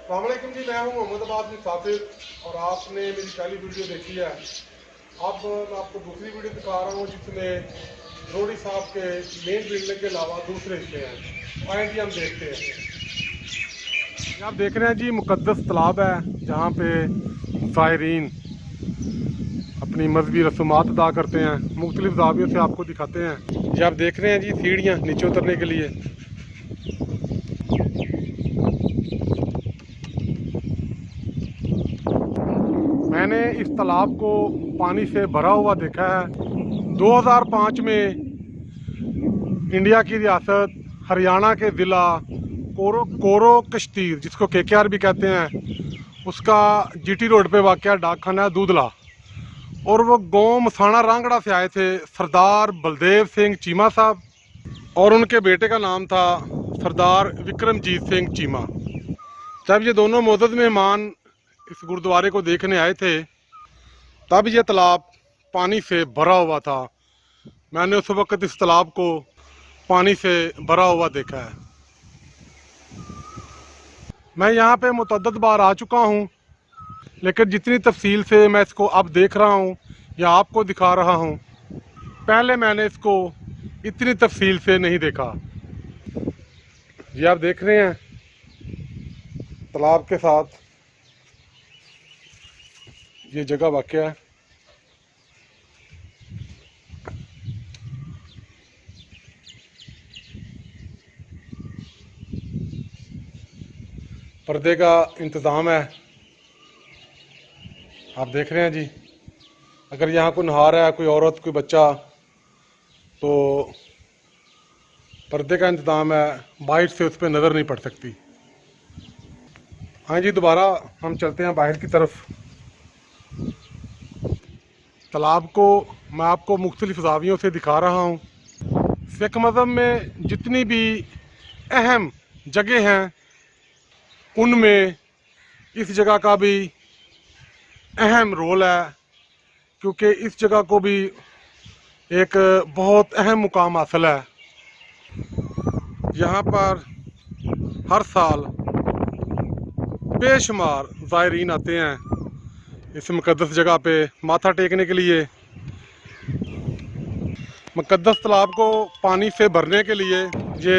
वालेकुम जी, मैं हूँ मोहम्मदाबाद मुसाफिर और आपने मेरी पहली वीडियो देखी है। अब मैं आपको दूसरी वीडियो दिखा रहा हूँ जिसमें रोडी साहब के मेन बिल्डिंग के अलावा दूसरे हिस्से हैं। आए जी हम देखते हैं। ये आप देख रहे हैं जी मुकद्दस तालाब है जहाँ पे ज़ायरीन अपनी मजहबी रसूमात अदा करते हैं। मुख्तलिफ ज़ावियों से आपको दिखाते हैं। ये आप देख रहे हैं जी सीढ़ियाँ नीचे उतरने के लिए। मैंने इस तालाब को पानी से भरा हुआ देखा है। 2005 में इंडिया की रियासत हरियाणा के ज़िला कोरो कश्तीर, जिसको केकेआर भी कहते हैं, उसका जीटी रोड पे वाक़या डाक खाना है दूधला, और वो गांव मसाना रांगड़ा से आए थे सरदार बलदेव सिंह चीमा साहब, और उनके बेटे का नाम था सरदार विक्रमजीत सिंह चीमा। जब ये दोनों मोअज़्ज़ज़ मेहमान इस गुरुद्वारे को देखने आए थे तब ये तालाब पानी से भरा हुआ था। मैंने उस वक़्त इस तालाब को पानी से भरा हुआ देखा है। मैं यहाँ पे मुतअद्दिद बार आ चुका हूँ, लेकिन जितनी तफसील से मैं इसको अब देख रहा हूँ या आपको दिखा रहा हूँ, पहले मैंने इसको इतनी तफसील से नहीं देखा। ये आप देख रहे हैं तालाब के साथ ये जगह वाक़या है। पर्दे का इंतज़ाम है, आप देख रहे हैं जी। अगर यहाँ कोई नहा रहा है, कोई औरत, कोई बच्चा, तो पर्दे का इंतज़ाम है, बाहर से उस पर नज़र नहीं पड़ सकती। हाँ जी, दोबारा हम चलते हैं बाहर की तरफ। तालाब को मैं आपको मुख्तलिफ ज़ावियों से दिखा रहा हूँ। सिख मज़हब में जितनी भी अहम जगह हैं उनमें इस जगह का भी अहम रोल है, क्योंकि इस जगह को भी एक बहुत अहम मुकाम हासिल है। यहाँ पर हर साल बेशुमार ज़ायरीन आते हैं इस मुकद्दस जगह पे माथा टेकने के लिए। मुकद्दस तालाब को पानी से भरने के लिए ये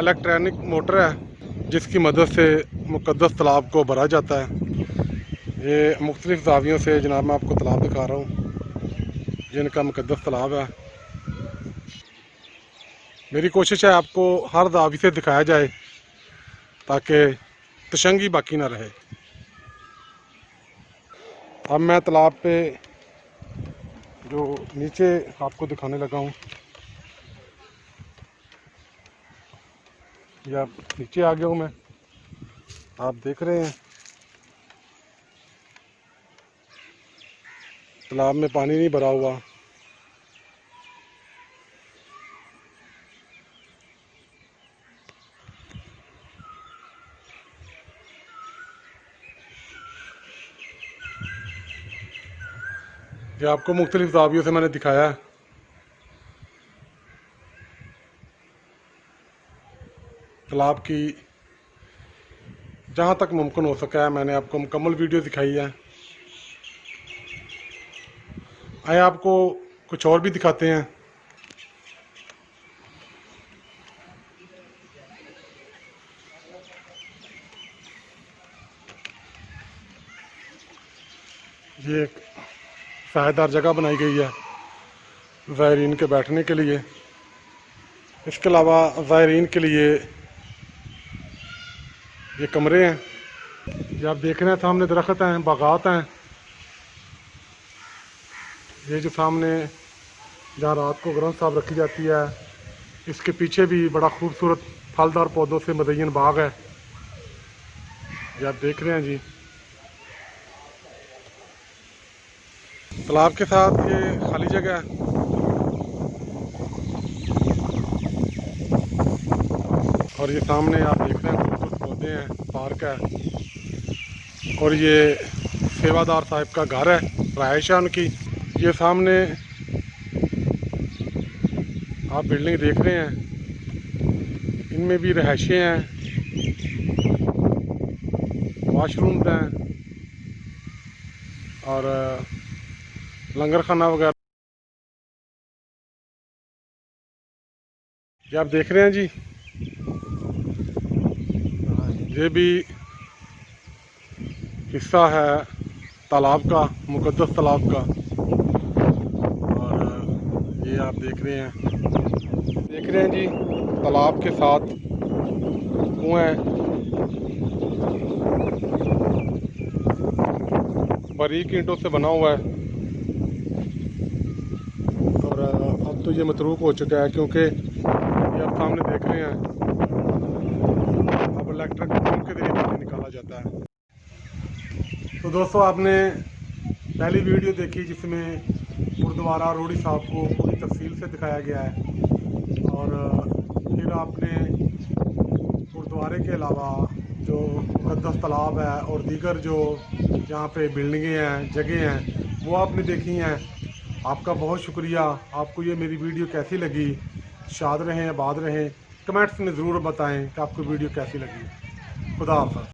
इलेक्ट्रॉनिक मोटर है जिसकी मदद से मुकद्दस तालाब को भरा जाता है। ये मुख्तलिफ ज़ावियों से जनाब मैं आपको तालाब दिखा रहा हूँ, जिनका मुकद्दस तालाब है। मेरी कोशिश है आपको हर ज़ावी से दिखाया जाए ताकि तशंगी बाकी ना रहे। अब मैं तालाब पे जो नीचे आपको दिखाने लगा हूँ, या नीचे आ गया हूँ मैं, आप देख रहे हैं तालाब में पानी नहीं भरा हुआ। ये आपको मुख्तलिफ ज़ावियों से मैंने दिखाया है। तालाब की जहाँ तक मुमकिन हो सका है मैंने आपको मुकम्मल वीडियो दिखाई है। आए आपको कुछ और भी दिखाते हैं। ये एक सायेदार जगह बनाई गई है ज़ायरीन के बैठने के लिए। इसके अलावा ज़ायरीन के लिए ये कमरे हैं। ये आप देख रहे हैं सामने दरख्त हैं, बागात हैं। ये जो सामने जहाँ रात को ग्रंथ साहब रखी जाती है, इसके पीछे भी बड़ा खूबसूरत फलदार पौधों से मज़य्यन बाग है। ये आप देख रहे हैं जी। तालाब के साथ ये खाली जगह है। और ये सामने आप देख रहे हैं खूबसूरत पौधे हैं, पार्क है, और ये सेवादार साहब का घर है, रहायश है उनकी। ये सामने आप बिल्डिंग देख रहे हैं, इनमें भी रहायशें हैं। वाशरूम्स हैं और लंगर खाना वगैरह। ये आप देख रहे हैं जी, ये भी हिस्सा है तालाब का, मुकद्दस तालाब का। और ये आप देख रहे हैं जी, तालाब के साथ कुआं है, बारीक ईंटों से बना हुआ है। और अब तो ये मतरूक हो चुका है, क्योंकि ये आप सामने देख रहे हैं, अब इलेक्ट्रिक पंप के जरिए पानी निकाला जाता है। तो दोस्तों, आपने पहली वीडियो देखी जिसमें गुरुद्वारा रोड़ी साहब को पूरी तफसील से दिखाया गया है। और फिर आपने गुरुद्वारे के अलावा जो मुकद्दस तालाब है और दीगर जो यहाँ पे बिल्डिंगें हैं, जगह हैं, वो आपने देखी हैं। आपका बहुत शुक्रिया। आपको ये मेरी वीडियो कैसी लगी? शाद रहें, आबाद रहें। कमेंट्स में ज़रूर बताएं कि आपको वीडियो कैसी लगी। खुदा हाफ़िज़।